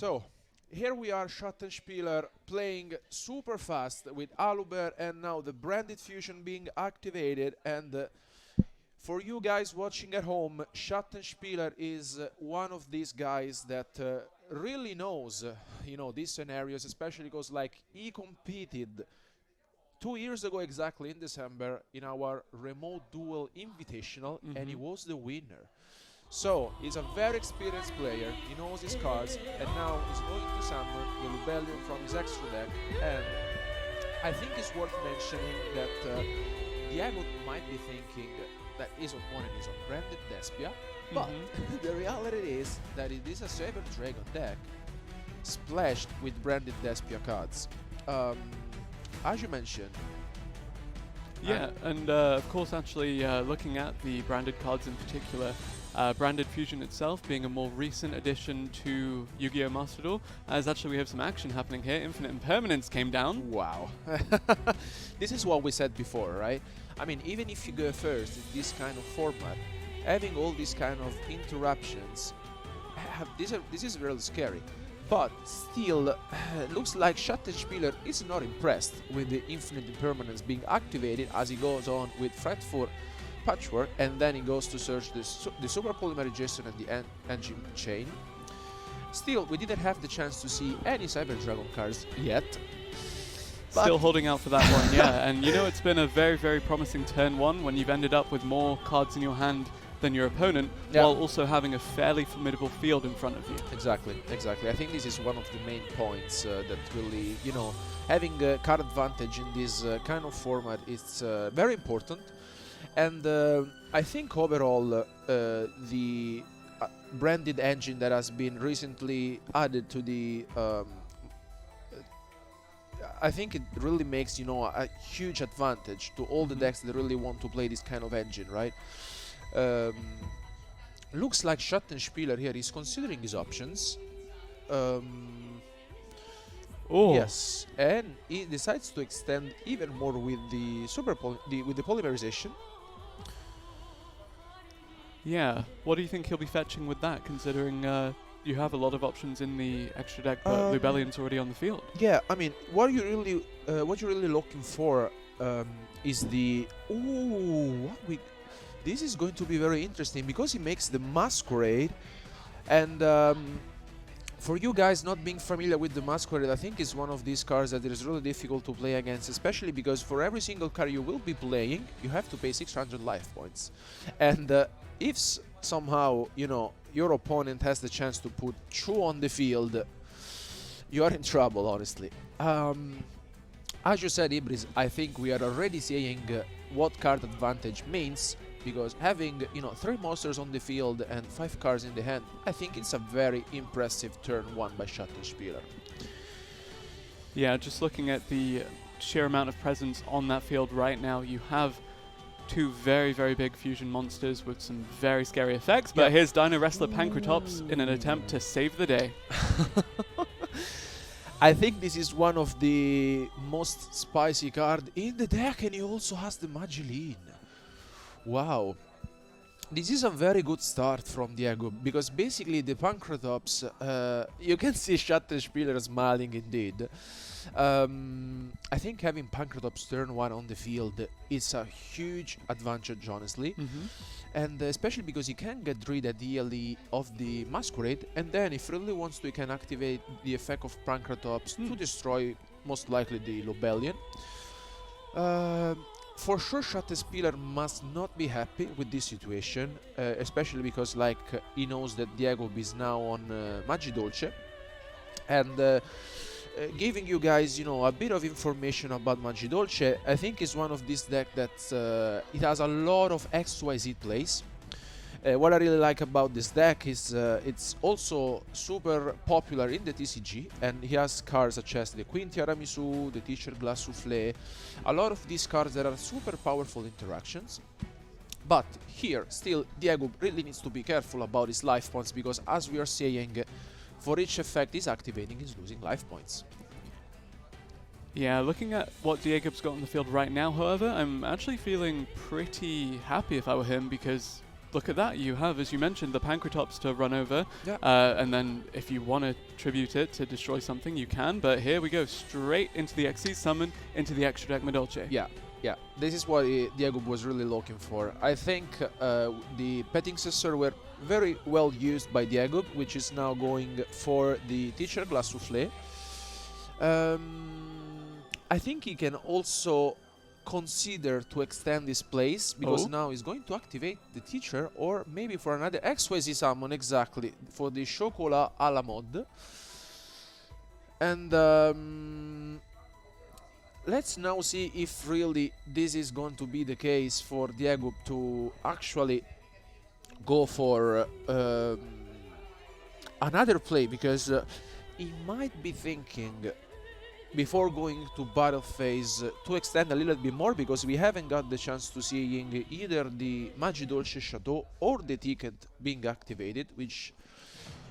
So, here we are, Schattenspieler, playing super fast with Aluber, and now the branded fusion being activated. And for you guys watching at home, Schattenspieler is one of these guys that really knows, these scenarios, especially because like he competed 2 years ago exactly in December in our remote duel invitational, and he was the winner. So, he's a very experienced player, he knows his cards, and now he's going to summon the Rebellion from his extra deck. And I think it's worth mentioning that Diegub might be thinking that his opponent is on branded Despia, but the reality is that it is a Saber Dragon deck splashed with branded Despia cards. As you mentioned. Yeah, and of course, actually, looking at the branded cards in particular, Branded Fusion itself being a more recent addition to Yu-Gi-Oh! Master Duel, as actually we have some action happening here. Infinite Impermanence came down. Wow. This is what we said before, right? I mean, even if you go first in this kind of format, having all these kind of interruptions, this is really scary. But still, looks like Schattenspieler is not impressed with the Infinite Impermanence being activated as he goes on with Fretful Patchwork, and then he goes to search the Super Polymerization and the Engine Chain. Still, we didn't have the chance to see any Cyber Dragon cards yet. Still holding out for that one, yeah. And it's been a very, very promising turn one when you've ended up with more cards in your hand than your opponent, while also having a fairly formidable field in front of you. Exactly. I think this is one of the main points that really, having a card advantage in this kind of format is very important. And I think overall the branded engine that has been recently added to the I think it really makes a huge advantage to all the decks that really want to play this kind of engine, right? Looks like Schattenspieler here is considering his options. Yes, and he decides to extend even more with the with the polymerization. Yeah, what do you think he'll be fetching with that, considering you have a lot of options in the extra deck, but Lubellion's already on the field? Yeah, I mean, what you're really looking for is the this is going to be very interesting because he makes the Masquerade, and for you guys not being familiar with the Masquerade, I think is one of these cards that is really difficult to play against, especially because for every single card you will be playing, you have to pay 600 life points. And if somehow, your opponent has the chance to put 2 on the field, you are in trouble, honestly. As you said, Ibris, I think we are already seeing what card advantage means, because having 3 monsters on the field and 5 cards in the hand, I think it's a very impressive turn 1 by Schattenspieler. Yeah, just looking at the sheer amount of presence on that field right now, you have 2 very, very big fusion monsters with some very scary effects, but here's Dino Wrestler Pankratops in an attempt to save the day. I think this is one of the most spicy cards in the deck, and he also has the Magellan. Wow, this is a very good start from Diegub, because basically the Pankratops, you can see Schattenspieler smiling indeed. I think having Pankratops turn 1 on the field is a huge advantage, honestly. And especially because he can get rid at the DLE of the Masquerade, and then if he really wants to, he can activate the effect of Pankratops to destroy most likely the Lobellion. For sure, Schattenspieler must not be happy with this situation, especially because he knows that Diegub is now on Madolche, and giving you guys a bit of information about Madolche, I think is one of these decks that it has a lot of XYZ plays. What I really like about this deck is it's also super popular in the TCG, and he has cards such as the Queen Tiramisu, the Teacher Glass Soufflé, a lot of these cards that are super powerful interactions. But here, still, Diegub really needs to be careful about his life points, because as we are saying, for each effect he's activating, he's losing life points. Yeah, looking at what Diegub's got on the field right now, however, I'm actually feeling pretty happy if I were him, because look at that. You have, as you mentioned, the Pancratops to run over. Yeah. And then if you want to tribute it to destroy something, you can. But here we go, straight into the Xyz summon, into the extra deck Madolche. Yeah. Yeah, this is what Diegub was really looking for. I think the petting scissor were very well used by Diegub, which is now going for the teacher Glass Soufflé. I think he can also consider to extend this place, because now he's going to activate the teacher, or maybe for another XYZ summon, exactly, for the Chocolat a la mode. And let's now see if really this is going to be the case for Diegub to actually go for another play, because he might be thinking before going to battle phase to extend a little bit more, because we haven't got the chance to seeing either the Madolche Chateau or the ticket being activated, which,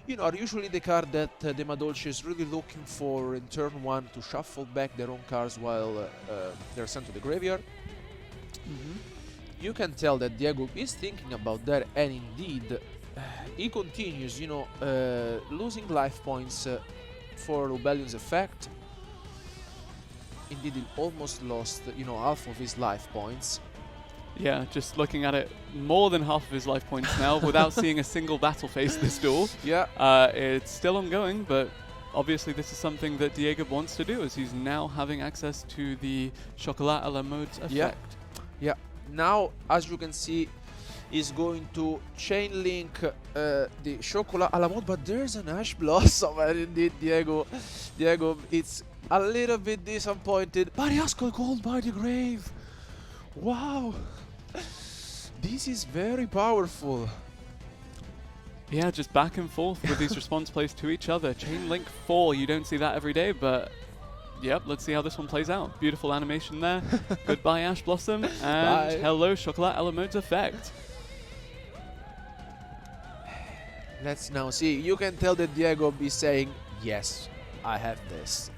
you know, are usually the card that the Madolche is really looking for in turn 1 to shuffle back their own cards while they're sent to the graveyard. You can tell that Diegub is thinking about that, and indeed he continues, you know, losing life points for Rebellion's effect. Indeed, he almost lost, you know, half of his life points. Yeah, just looking at it, more than half of his life points now without seeing a single battle face this duel. Yeah. It's still ongoing, but obviously this is something that Diegub wants to do, as he's now having access to the Chocolat a la mode's effect. Yeah. Now, as you can see, he's going to chain link the Chocolat a la mode, but there's an Ash Blossom, and indeed Diegub, it's a little bit disappointed, but he has got Called by the Grave. Wow. This is very powerful. Yeah, just back and forth with these response plays to each other. Chain link 4, you don't see that every day, but yep, let's see how this one plays out. Beautiful animation there. Goodbye, Ash Blossom, and Bye. hello, Chocolat a la mode's effect. Let's now see. You can tell that Diegub is saying, yes, I have this.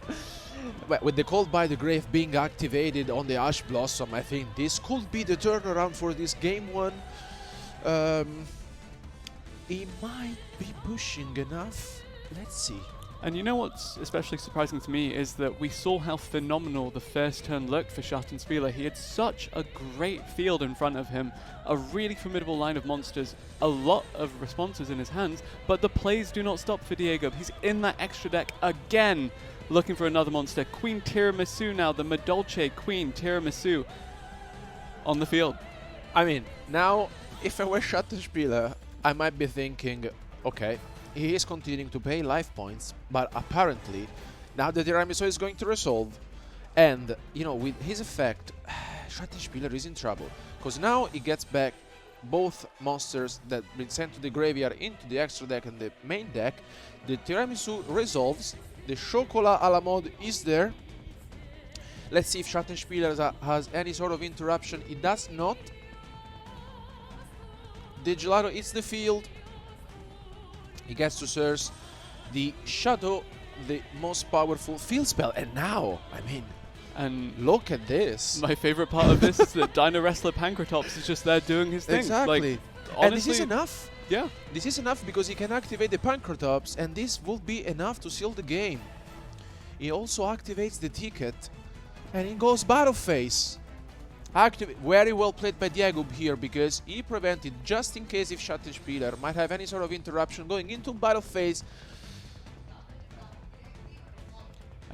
But with the Called by the Grave being activated on the Ash Blossom, I think this could be the turnaround for this game 1. He might be pushing enough. Let's see. And you know what's especially surprising to me is that we saw how phenomenal the first turn looked for Schattenspieler. He had such a great field in front of him, a really formidable line of monsters, a lot of responses in his hands, but the plays do not stop for Diegub. He's in that extra deck again, looking for another monster. Queen Tiramisu now, the Madolche Queen Tiramisu on the field. I mean, now, if I were Schattenspieler, I might be thinking, okay, he is continuing to pay life points, but apparently, now the Tiramisu is going to resolve, and, you know, with his effect, Schattenspieler is in trouble, because now he gets back both monsters that been sent to the graveyard into the extra deck and the main deck. The Tiramisu resolves, the Chocolat a la mode is there. Let's see if Schattenspieler has any sort of interruption. It does not. The Gelato hits the field. He gets to source the Shadow, the most powerful field spell. And now, I mean, and look at this. my favorite part of this is that Dino Wrestler Pancratops is just there doing his thing. Exactly. Like, And this honestly, is enough. yeah. This is enough because he can activate the Pancratops, and this will be enough to seal the game. He also activates the ticket, and he goes battle phase. Very well played by Diegub here, because he prevented, just in case if Schattenspieler might have any sort of interruption going into battle phase.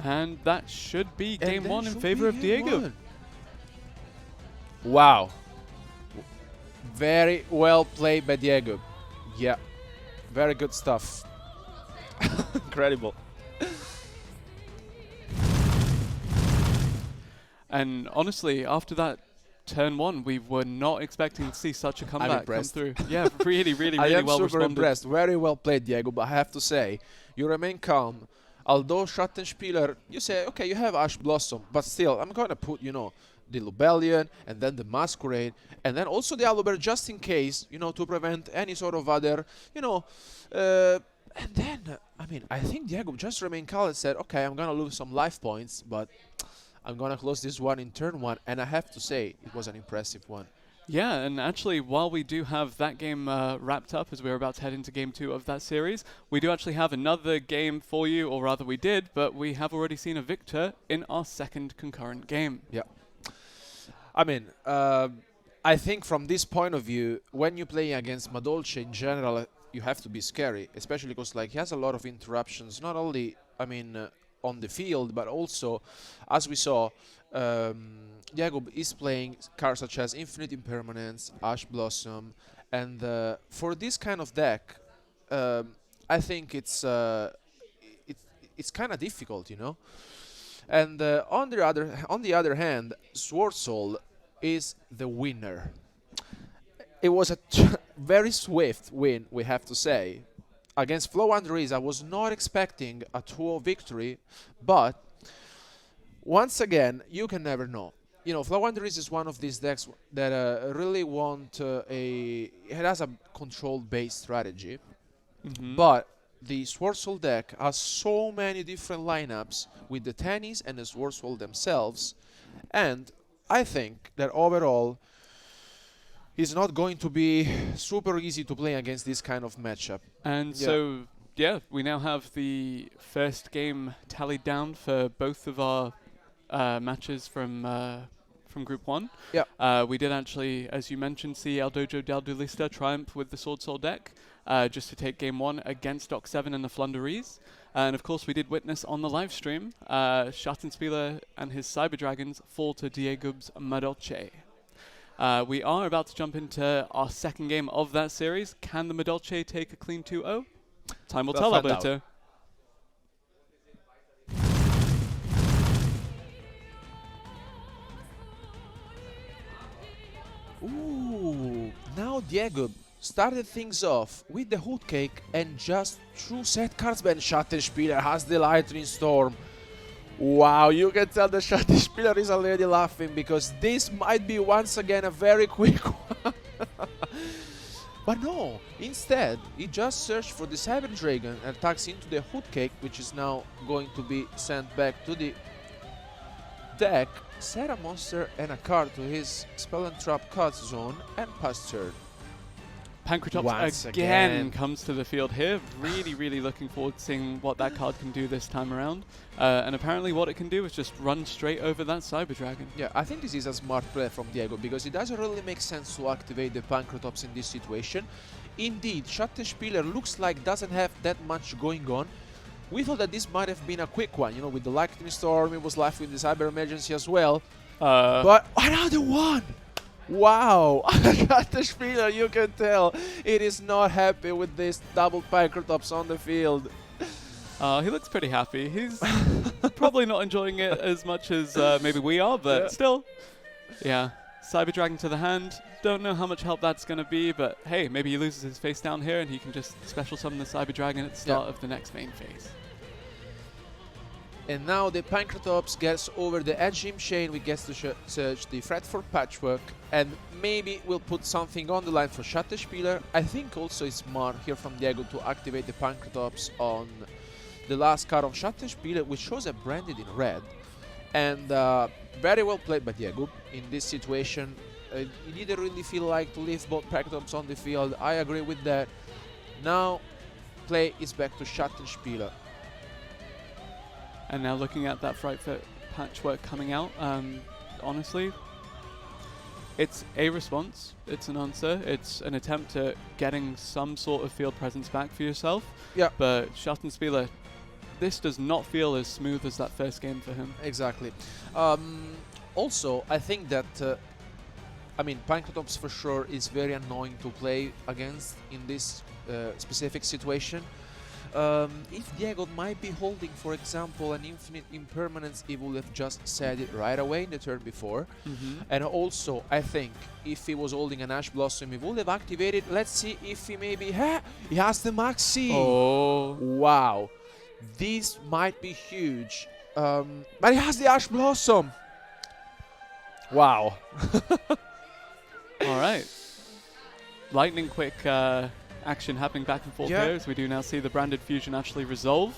And that should be And game that 1 in should favor be of game Diegub. one. Wow. Very well played by Diegub. Yeah. Very good stuff. Incredible. And honestly, after that turn 1, we were not expecting to see such a comeback come impressed. through. Yeah, really, really, I really am well super responded. impressed. Very well played, Diego, but I have to say, you remain calm. Although Schattenspieler, you say, okay, you have Ash Blossom, but still, I'm going to put, you know, the Rebellion, and then the Masquerade, and then also the Aluber, just in case, you know, to prevent any sort of other, you know, and then, I mean, I think Diego just remained calm and said, okay, I'm going to lose some life points, but I'm going to close this one in turn 1, and I have to say, it was an impressive one. Yeah, and actually, while we do have that game wrapped up as we're about to head into game 2 of that series, we do actually have another game for you, or rather we did, but we have already seen a victor in our second concurrent game. Yeah. I mean, I think from this point of view, when you play against Madolche in general, you have to be scary, especially because like he has a lot of interruptions, not only, I mean, on the field, but also, as we saw, Diegub is playing cards such as Infinite Impermanence, Ash Blossom, and for this kind of deck, I think it's kind of difficult, you know. And on the other hand, Sword Soul is the winner. It was a very swift win, we have to say. Against Flow Andrees, I was not expecting a 2-0 victory, but once again, you can never know. You know, Flow Andrees is one of these decks that really want it has a control-based strategy, but the Sword Soul deck has so many different lineups with the Tennies and the Sword Soul themselves, and I think that overall it's not going to be super easy to play against this kind of matchup. And so, yeah, we now have the first game tallied down for both of our matches from Group 1. Yeah. We did actually, as you mentioned, see El Dojo del Duelista triumph with the Sword Soul deck just to take game 1 against Doc 7 and the Flunderies. And of course, we did witness on the live stream Schattenspieler and his Cyber Dragons fall to Diegub's Madolche. We are about to jump into our second game of that series. Can the Madolche take a clean 2-0? Time will tell, Alberto. Ooh, now Diegub started things off with the Hood Cake and just threw set cards when Schattenspieler has the Lightning Storm. Wow, you can tell the Schattenspieler is already laughing because this might be once again a very quick one. But no, instead, he just searched for the Cyber Dragon and attacks into the Hood Cake, which is now going to be sent back to the deck, set a monster and a card to his Spell and Trap card zone, and pass turn. Pancratops Once again comes to the field here. Really, really looking forward to seeing what that card can do this time around. And apparently what it can do is just run straight over that Cyber Dragon. Yeah, I think this is a smart play from Diegub because it doesn't really make sense to activate the Pancratops in this situation. Indeed, Schattenspieler looks like doesn't have that much going on. We thought that this might have been a quick one, you know, with the Lightning Storm, it was left with the Cyber Emergency as well. But another one! Wow! Schattenspieler, you can tell, it is not happy with this double Pancratops on the field. He looks pretty happy. He's probably not enjoying it as much as maybe we are, but still. Yeah, Cyber Dragon to the hand. Don't know how much help that's going to be, but hey, maybe he loses his face down here and he can just special summon the Cyber Dragon at the start of the next main phase. And now the Pancratops gets over the Edgim Chain, we get to search the Fretful Patchwork, and maybe we'll put something on the line for Schattenspieler. I think also it's smart here from Diego to activate the Pancratops on the last card of Schattenspieler, which shows a branded in red. And very well played by Diego in this situation. He didn't really feel like to leave both Pancratops on the field. I agree with that. Now play is back to Schattenspieler. And now looking at that Frightful Patchwork coming out, honestly, it's a response, it's an answer, it's an attempt at getting some sort of field presence back for yourself. Yeah. But Schattenspieler, this does not feel as smooth as that first game for him. Exactly. Also, I think that, I mean, Pancratops for sure is very annoying to play against in this specific situation. If Diego might be holding, for example, an Infinite Impermanence, he would have just said it right away in the turn before. And also, I think, if he was holding an Ash Blossom, he would have activated. Let's see if he maybe... he has the Maxi! Oh. Wow. This might be huge. But he has the Ash Blossom! Wow. All right. Lightning quick action happening back and forth here as we do now see the Branded Fusion actually resolve.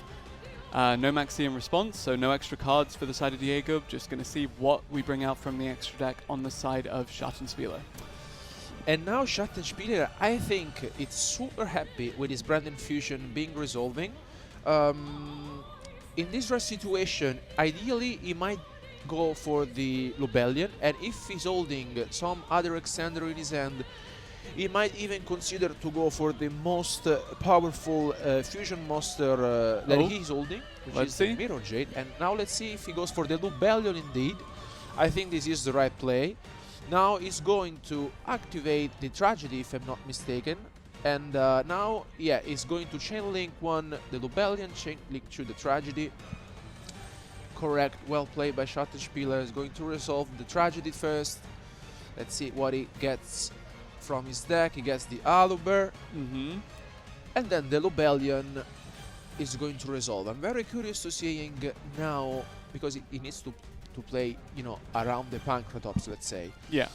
No Maxi in response, so no extra cards for the side of Diegub. Just going to see what we bring out from the extra deck on the side of Schattenspieler. And now Schattenspieler, I think it's super happy with his Branded Fusion being resolving. Um, in this rare situation, ideally he might go for the Lubellion, and if he's holding some other extender in his hand, he might even consider to go for the most powerful fusion monster that he's holding, which is the Mirror Jade. And now let's see if he goes for the Lubellion indeed. I think this is the right play. Now he's going to activate the Tragedy, if I'm not mistaken. And now, yeah, he's going to Chain Link one, the Lubellion, Chain Link 2, the Tragedy. Correct, well played by Schattenspieler. Is going to resolve the Tragedy first. Let's see what he gets from his deck. He gets the Aluber. And then the Lubellion is going to resolve. I'm very curious to seeing now, because he needs to play, you know, around the Pancratops, let's say. Yeah.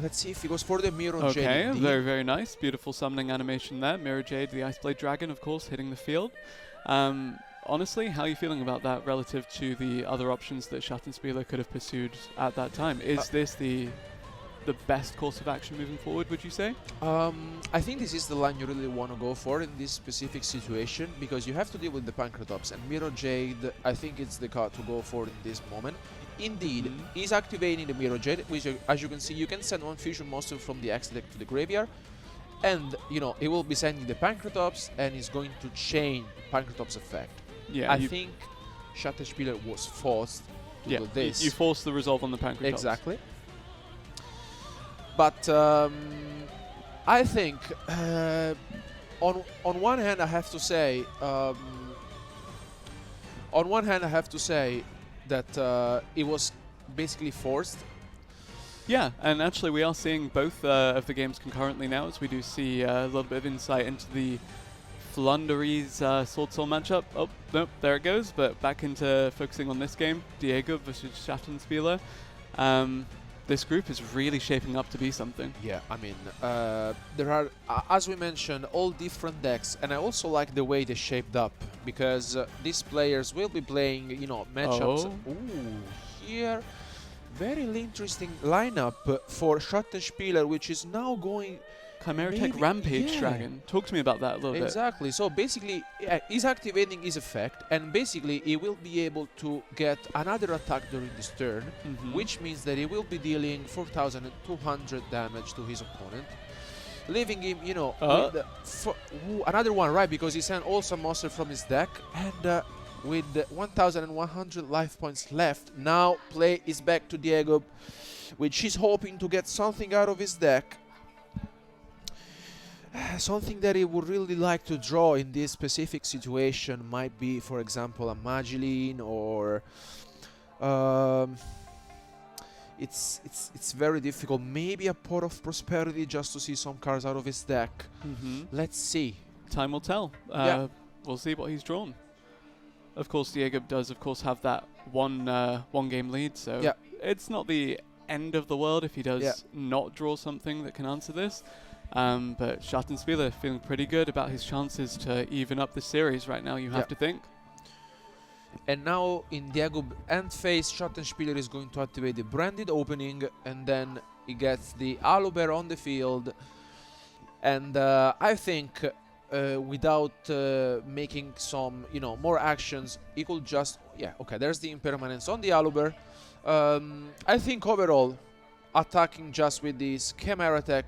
Let's see if he goes for the Mirror Jade. Okay, very, very nice. Beautiful summoning animation there. Mirror Jade, the Ice Blade Dragon, of course, hitting the field. Honestly, how are you feeling about that relative to the other options that Schattenspieler could have pursued at that time? Is this the best course of action moving forward, would you say? I think this is the line you really want to go for in this specific situation, because you have to deal with the Pancratops, and Mirror Jade, I think it's the card to go for in this moment. Indeed, he's activating the Mirror Jade, which, as you can see, you can send one fusion monster from the X deck to the graveyard, and, you know, he will be sending the Pancratops, and he's going to chain Pancratops effect. Yeah, I think Schattenspieler was forced to do this. You forced the resolve on the Pancratops. Exactly. But I think on one hand I have to say that it was basically forced. Yeah, and actually we are seeing both of the games concurrently now, as we do see a little bit of insight into the Flunderies Sword Soul matchup. Oh, nope, there it goes. But back into focusing on this game, Diegub versus Schattenspieler. This group is really shaping up to be something. Yeah, I mean, there are, as we mentioned, all different decks, and I also like the way they shaped up, because these players will be playing, you know, matchups. Ooh, here, very interesting lineup for Schattenspieler, which is now going Chimera Tech Rampage Dragon. Talk to me about that a little bit. Exactly. So basically, he's activating his effect, and basically he will be able to get another attack during this turn, which means that he will be dealing 4,200 damage to his opponent, leaving him, you know, with another one, right? Because he sent also a monster from his deck, and with 1,100 life points left, now play is back to Diegub, which he's hoping to get something out of his deck. Something that he would really like to draw in this specific situation might be, for example, a Magiline, or it's very difficult. Maybe a Pot of Prosperity, just to see some cards out of his deck. Let's see. Time will tell. We'll see what he's drawn. Of course, Diegub does, of course, have that one game lead, so it's not the end of the world if he does not draw something that can answer this. But Schattenspieler feeling pretty good about his chances to even up the series right now, you have to think. And now in Diegub end phase, Schattenspieler is going to activate the Branded Opening, and then he gets the Aluber on the field. And I think without making some, you know, more actions, he could just, okay, there's the Impermanence on the Aluber. I think overall, attacking just with this Chimera Tech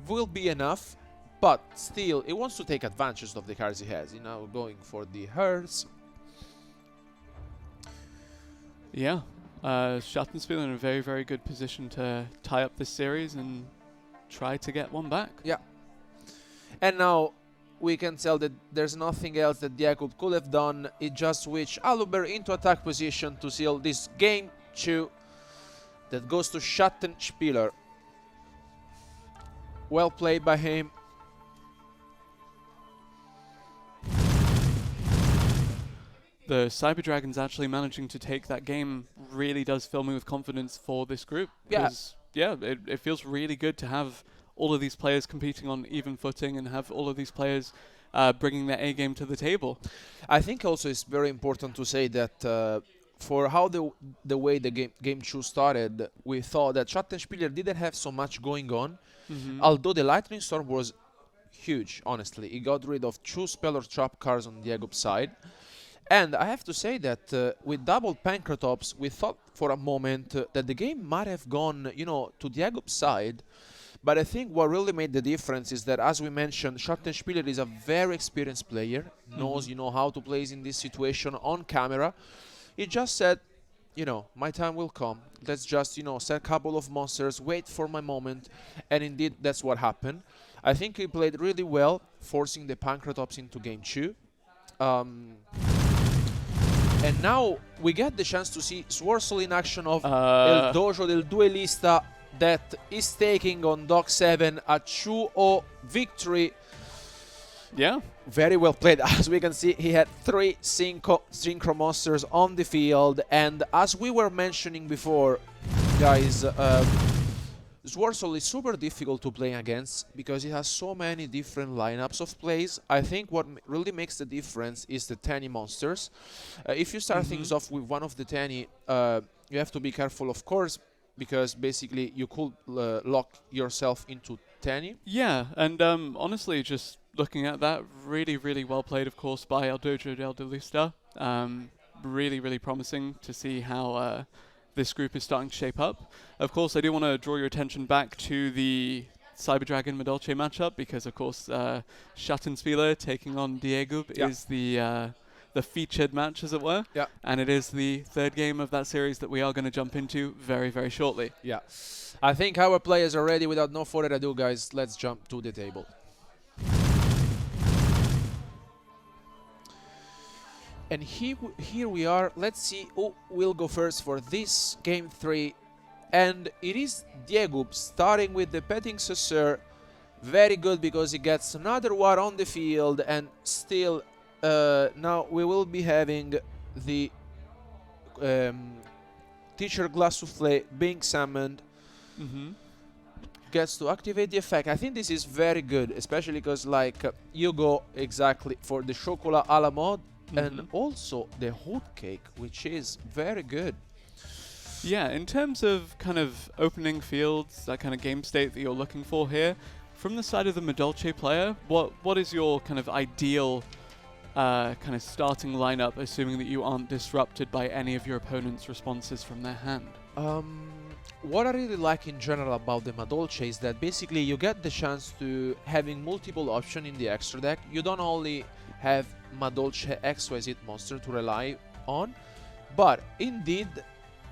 will be enough, but still, he wants to take advantage of the cards he has. You know, going for the Hearts. Yeah, Schattenspieler in a very, very good position to tie up this series and try to get one back. Yeah. And now we can tell that there's nothing else that Diegub could have done. He just switched Aluber into attack position to seal this game 2 that goes to Schattenspieler. Well played by him. The Cyber Dragons actually managing to take that game really does fill me with confidence for this group. It feels really good to have all of these players competing on even footing and have all of these players bringing their A game to the table. I think also it's very important to say that for how the way the game 2 started, we thought that Schattenspieler didn't have so much going on. Although the Lightning Storm was huge, honestly. He got rid of 2 spell or trap cards on Diegub's side. And I have to say that with double Pancratops, we thought for a moment that the game might have gone, to Diegub's side. But I think what really made the difference is that, as we mentioned, Schattenspieler is a very experienced player, knows, how to play in this situation on camera. He just said, my time will come. Let's just, set a couple of monsters, wait for my moment. And indeed, that's what happened. I think he played really well, forcing the Pancratops into game 2. And now we get the chance to see Swarsel in action of El Dojo del Duelista that is taking on Doc 7 a 2-0 victory. Yeah. Very well played. As we can see, he had 3 synchro monsters on the field. And as we were mentioning before, guys, Swarsel is super difficult to play against because he has so many different lineups of plays. I think what really makes the difference is the Tenny monsters. If you start things off with one of the Tenny, you have to be careful, of course, because basically you could lock yourself into Tenny. Yeah, and honestly, just looking at that, really, really well played, of course, by El Dojo del Duelista. Really, really promising to see how this group is starting to shape up. Of course, I do want to draw your attention back to the Cyber Dragon Madolche matchup because, of course, Schattenspieler taking on Diegub is the featured match, as it were. Yeah. And it is the 3rd game of that series that we are going to jump into very, very shortly. Yeah. I think our players are ready. Without no further ado, guys, let's jump to the table. And here we are. Let's see who will go first for this game 3. And it is Diegub starting with the Petting Saucer. Very good because he gets another one on the field. And still, now we will be having the Teacher Glass Souffle being summoned. Gets to activate the effect. I think this is very good, especially because you go exactly for the Chocolat a la mode. And also the hot cake, which is very good. Yeah, in terms of kind of opening fields, that kind of game state that you're looking for here, from the side of the Madolche player, what is your kind of ideal kind of starting lineup, assuming that you aren't disrupted by any of your opponent's responses from their hand? What I really like in general about the Madolche is that basically you get the chance to having multiple options in the extra deck. You don't only have Madolche XYZ monster to rely on, but indeed,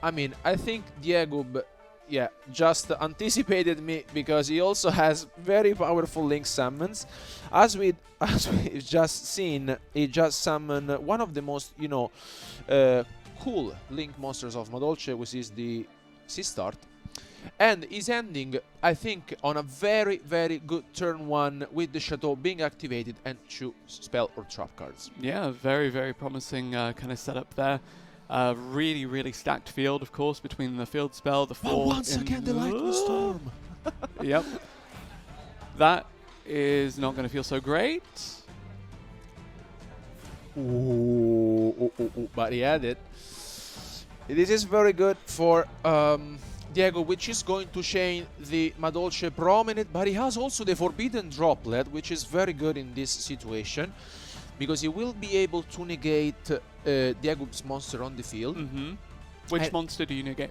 I mean, I think Diegub, just anticipated me because he also has very powerful Link summons. As we've just seen, he just summoned one of the most, cool Link monsters of Madolche, which is the Seastart. And is ending, I think, on a very, very good turn 1 with the Chateau being activated and 2 spell or trap cards. Yeah, very, very promising kind of setup there. Really, really stacked field, of course, between the field spell, the 4... Oh, once again, the Lightning Storm! Yep. That is not going to feel so great. Ooh, but he had it. This is very good for Diegub, which is going to chain the Madolche Promenade, but he has also the Forbidden Droplet, which is very good in this situation, because he will be able to negate Diegub's monster on the field. Which monster do you negate?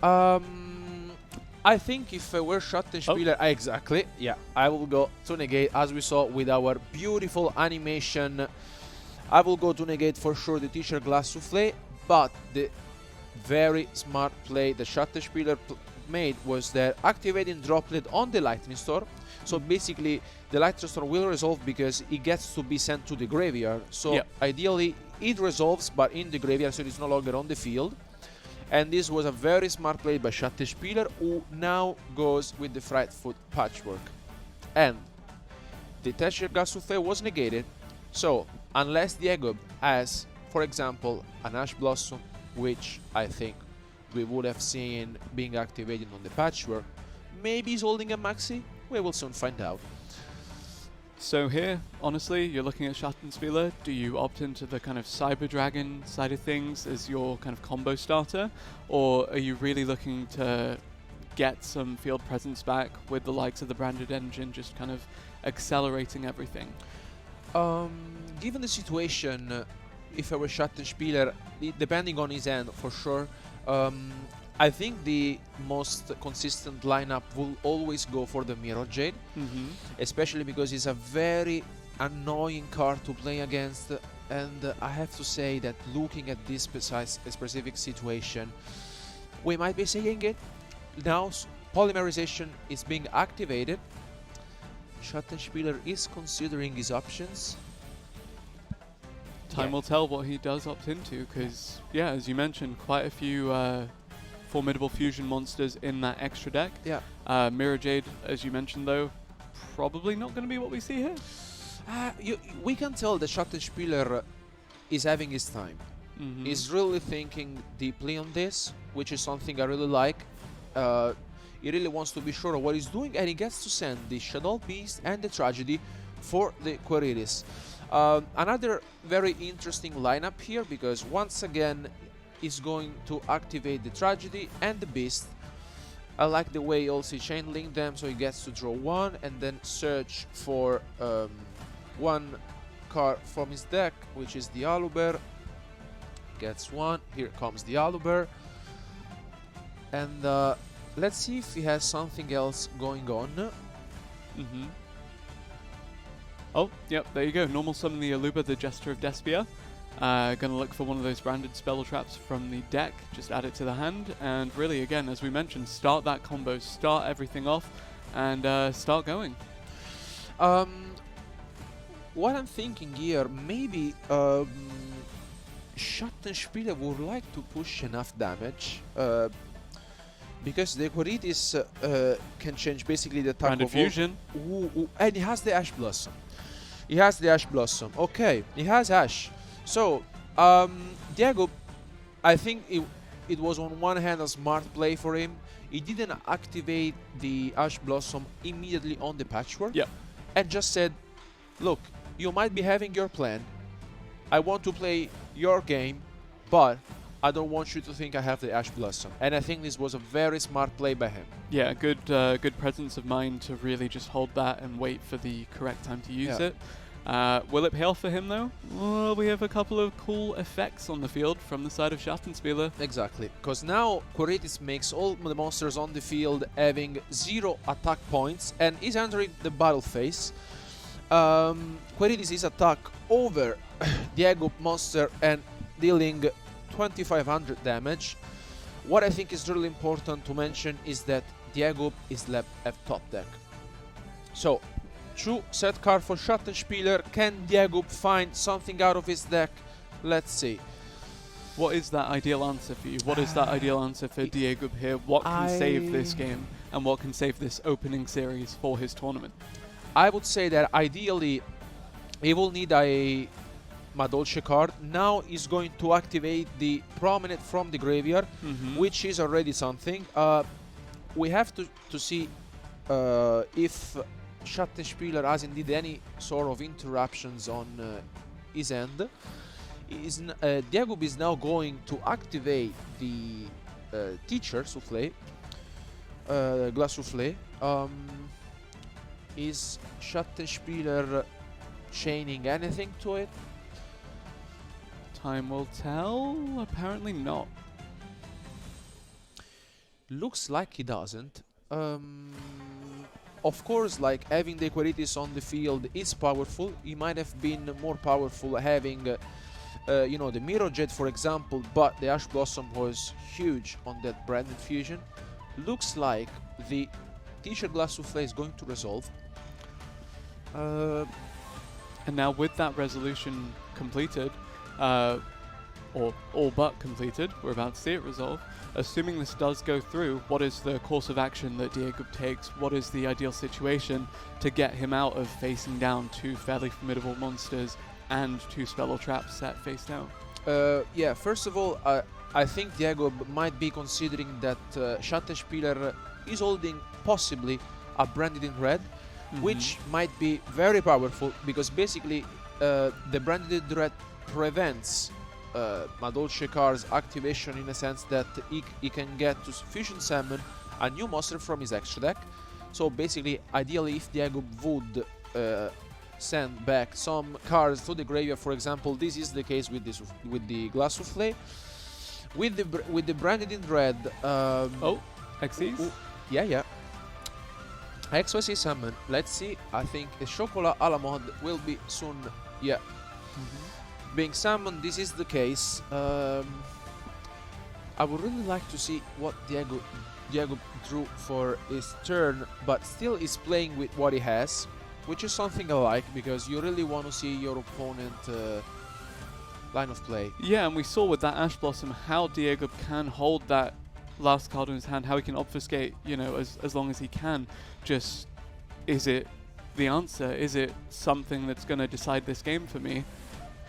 I think if I were Schattenspieler, exactly, I will go to negate, as we saw with our beautiful animation. I will go to negate for sure the Teacher Glass Souffle, but the very smart play the Schattenspieler made was that activating Droplet on the Lightning Storm. So basically, the Lightning Storm will resolve because it gets to be sent to the graveyard. So ideally, it resolves, but in the graveyard, so it's no longer on the field. And this was a very smart play by Schattenspieler, who now goes with the Frightfoot Patchwork. And the Teacher Glass Souffle was negated. So unless Diegub has, for example, an Ash Blossom, which I think we would have seen being activated on the Patchwork, maybe he's holding a Maxi. We will soon find out. So here, honestly, you're looking at Schattenspieler. Do you opt into the kind of Cyber Dragon side of things as your kind of combo starter? Or are you really looking to get some field presence back with the likes of the branded engine just kind of accelerating everything? Given the situation, if I were Schattenspieler, depending on his end for sure, I think the most consistent lineup will always go for the Mirror Jade, especially because it's a very annoying card to play against, and I have to say that looking at this specific situation, we might be seeing it. Now polymerization is being activated. Schattenspieler is considering his options. Time will tell what he does opt into, because, yeah, as you mentioned, quite a few formidable fusion monsters in that extra deck. Yeah. Mirror Jade, as you mentioned, though, probably not going to be what we see here. We can tell that Schattenspieler is having his time. He's really thinking deeply on this, which is something I really like. He really wants to be sure of what he's doing, and he gets to send the Shadow Beast and the Tragedy for the Quiritis. Another very interesting lineup here, because once again he's going to activate the Tragedy and the Beast. I like the way also chain link them, so he gets to draw one and then search for one card from his deck, which is the Aluber. Gets one. Here comes the Aluber. And let's see if he has something else going on. Oh, yep, there you go. Normal summon the Aluber, the Jester of Despia. Gonna look for one of those branded spell traps from the deck, just add it to the hand, and really, again, as we mentioned, start that combo, start everything off, and start going. What I'm thinking here, maybe Schattenspieler would like to push enough damage, because the Quiritis can change basically the attack Branded of fusion. And he has the Ash Blossom. He has the Ash Blossom. Okay, he has Ash. So, Diegub, I think it was on one hand a smart play for him. He didn't activate the Ash Blossom immediately on the Patchwork. Yep. And just said, look, you might be having your plan. I want to play your game, but I don't want you to think I have the Ash Blossom. And I think this was a very smart play by him. Yeah, good presence of mind to really just hold that and wait for the correct time to use it. Will it pay off for him, though? Well, we have a couple of cool effects on the field from the side of Schattenspieler. Exactly, because now Quiritis makes all the monsters on the field having 0 attack points and is entering the battle phase. Quiritis is attack over Diegub monster and dealing 2500 damage. What I think is really important to mention is that Diegub is left at top deck. So, true set card for Schattenspieler. Can Diegub find something out of his deck? Let's see. What is that ideal answer for you? What is that ideal answer for Diegub here? What can save this game and what can save this opening series for his tournament? I would say that ideally he will need a Madolche card. Now he's going to activate the Prominent from the graveyard, which is already something. We have to see if Schattenspieler has indeed any sort of interruptions on his end. Diegub is now going to activate the Teacher Souffle, Glass Souffle. Is Schattenspieler chaining anything to it? Time will tell. Apparently not. Looks like he doesn't. Of course, like having the Quiritis on the field is powerful. He might have been more powerful having, you know, the Mirror Jet, for example, but the Ash Blossom was huge on that branded fusion. Looks like the Teacher Glass Souffle is going to resolve. And now with that resolution completed, or all but completed, we're about to see it resolve. Assuming this does go through, what is the course of action that Diegub takes? What is the ideal situation to get him out of facing down 2 fairly formidable monsters and 2 spell or traps set face down? Yeah, first of all, I think Diegub might be considering that Schattenspieler is holding possibly a branded in red, which might be very powerful because basically the branded dread prevents Madolche card's activation in a sense that he can get to fusion summon a new monster from his extra deck. So basically, ideally, if Diegub would send back some cards to the graveyard, for example, this is the case with this with the Glass Souffle. With the branded in red. Xyz? Yeah. XYZ summon. Let's see. I think the Chocolat a la mode will be soon. Yeah. Being summoned. This is the case. I would really like to see what Diego drew for his turn, but still is playing with what he has, which is something I like because you really want to see your opponent line of play. Yeah, and we saw with that Ash Blossom how Diego can hold that last card in his hand, how he can obfuscate, you know, as long as he can. Just, is it the answer? Is it something that's going to decide this game for me?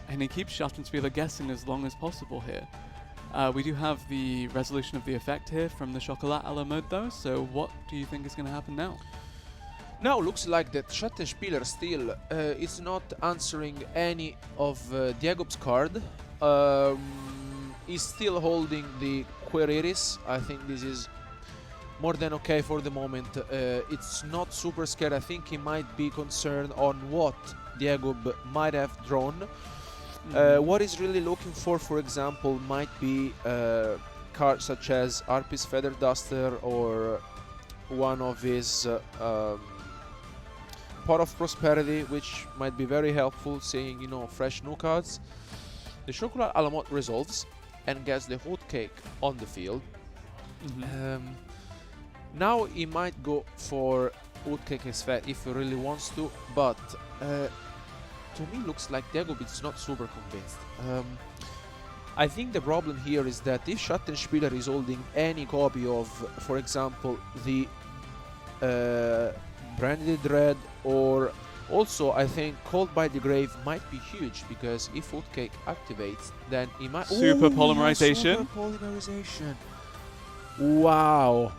And he keeps Schattenspieler guessing as long as possible here. We do have the resolution of the effect here from the Chocolat a la mode though, so what do you think is going to happen now? Now looks like that Schattenspieler still is not answering any of Diegub's card. He's still holding the Queriris. I think this is more than okay for the moment. It's not super scared. I think he might be concerned on what Diegub might have drawn. What he's really looking for example, might be cards such as Arpy's Feather Duster or one of his Pot of Prosperity, which might be very helpful, seeing, you know, fresh new cards. The Chocolat a la mode resolves and gets the Hot Cake on the field. Now he might go for Hot Cake if he really wants to, but to me looks like Diego is not super convinced. I think the problem here is that if Schattenspieler is holding any copy of, for example, the Branded Red, or also I think Called by the Grave might be huge, because if Footcake activates, then he might... Super Polymerization. Super Polymerization. Wow.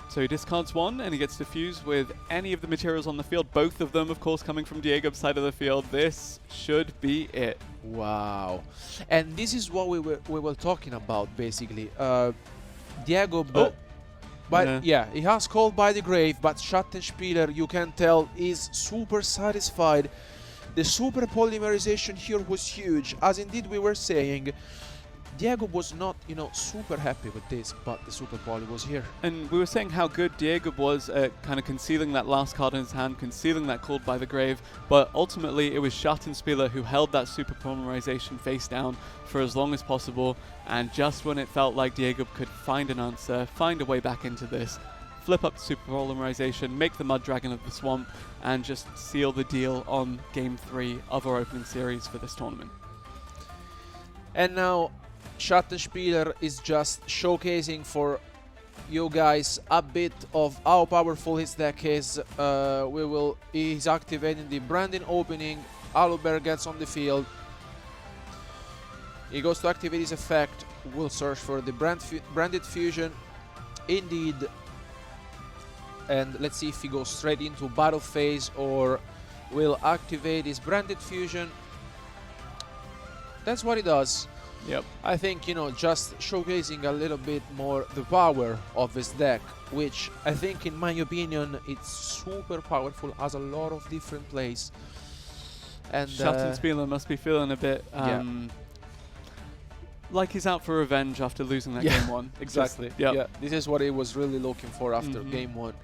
So he discards one and he gets to fuse with any of the materials on the field, both of them of course coming from Diegub's side of the field. This should be it. Wow. And this is what we were talking about basically. Diegub, but yeah, he has Called by the Grave, but Schattenspieler, you can tell, is super satisfied. The super polymerization here was huge, as indeed we were saying. Diego was not, you know, super happy with this, but the super poly was here. And we were saying how good Diego was at kind of concealing that last card in his hand, concealing that Called by the Grave, but ultimately it was Schattenspieler who held that super polymerization face down for as long as possible, and just when it felt like Diego could find an answer, find a way back into this, flip up the super polymerization, make the Mud Dragon of the Swamp, and just seal the deal on Game 3 of our opening series for this tournament. And now Schattenspieler is just showcasing for you guys a bit of how powerful his deck is. He's activating the Branding opening. Aluber gets on the field. He goes to activate his effect. We'll search for the Branded Fusion. Indeed. And let's see if he goes straight into battle phase or will activate his Branded Fusion. That's what he does. Yep. I think, you know, just showcasing a little bit more the power of his deck, which I think, in my opinion, it's super powerful, has a lot of different plays. And Schattenspieler must be feeling a bit like he's out for revenge after losing that game one. Exactly. Yeah, this is what he was really looking for after game one.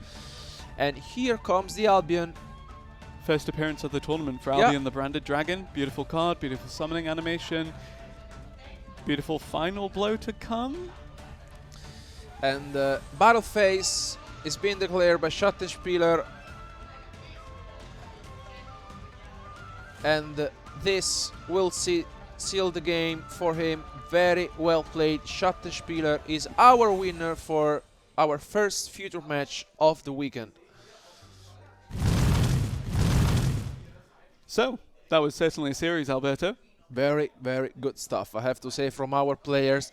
And here comes the Albion. First appearance of the tournament for Albion, the Branded Dragon. Beautiful card, beautiful summoning animation. Beautiful final blow to come. And battle phase is being declared by Schattenspieler. And this will seal the game for him. Very well played. Schattenspieler is our winner for our first future match of the weekend. So, that was certainly a series, Alberto. Very, very good stuff, I have to say, from our players.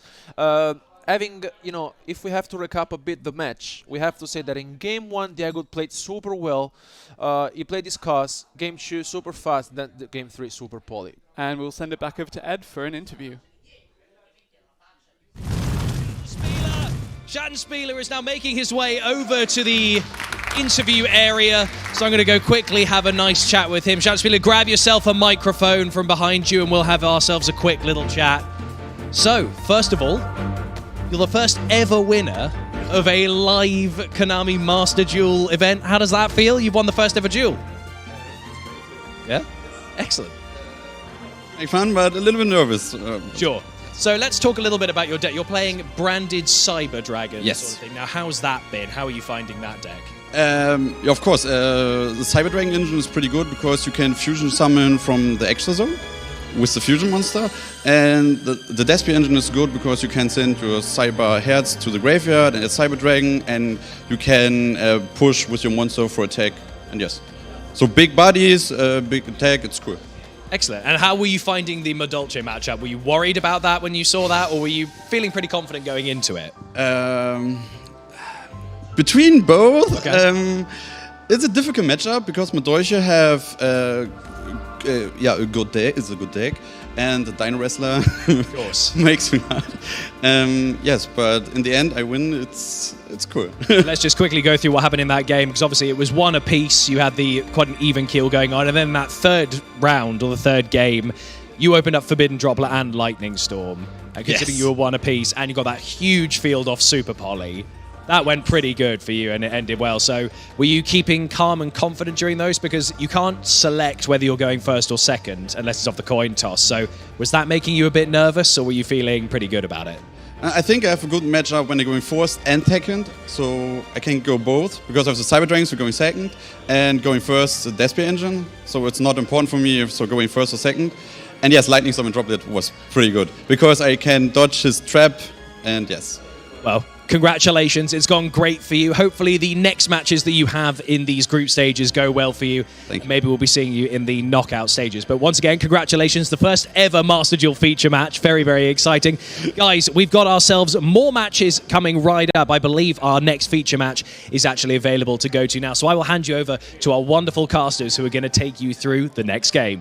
having, you know, if we have to recap a bit the match, we have to say that in game 1, Diegub played super well. He played his cards. Game 2, super fast. Then game 3, super poly. And we'll send it back over to Ed for an interview. Schattenspieler is now making his way over to the interview area, so I'm going to go quickly have a nice chat with him. Schattenspieler, grab yourself a microphone from behind you and we'll have ourselves a quick little chat. So, first of all, you're the first ever winner of a live Konami Master Duel event. How does that feel? You've won the first ever duel. Yeah? Excellent. Fun, but a little bit nervous. Sure. So let's talk a little bit about your deck. You're playing branded Cyber Dragon Yes. sort of thing. Now, how's that been? How are you finding that deck? Of course, the Cyber Dragon engine is pretty good because you can fusion summon from the extra zone with the fusion monster, and the Despia engine is good because you can send your Cyber Herds to the graveyard and a Cyber Dragon, and you can push with your monster for attack. And yes, so big bodies, big attack. It's cool. Excellent. And how were you finding the Madolche matchup? Were you worried about that when you saw that, or were you feeling pretty confident going into it? Between both, Okay. it's a difficult matchup because Madolche have a good deck. It's a good deck, and the Dino Wrestler Of course. makes me mad. Yes, but in the end, I win. It's cool. Let's just quickly go through what happened in that game, because obviously it was one apiece. You had quite an even keel going on, and then that third round, or the third game, you opened up Forbidden Droplet and Lightning Storm. And considering Yes. you were one apiece, and you got that huge field off Super Poly, that went pretty good for you, and it ended well. So were you keeping calm and confident during those? Because you can't select whether you're going first or second unless it's off the coin toss. So was that making you a bit nervous, or were you feeling pretty good about it? I think I have a good matchup when they're going first and second, so I can go both because of the Cyber Dragons. We're going second, and going first the Despia engine. So it's not important for me if so going first or second. And yes, Lightning Storm and Droplet was pretty good because I can dodge his trap, and yes. Well, congratulations. It's gone great for you. Hopefully the next matches that you have in these group stages go well for you. Thank you. Maybe we'll be seeing you in the knockout stages. But once again, congratulations. The first ever Master Duel feature match. Very, very exciting. Guys, we've got ourselves more matches coming right up. I believe our next feature match is actually available to go to now. So I will hand you over to our wonderful casters who are going to take you through the next game.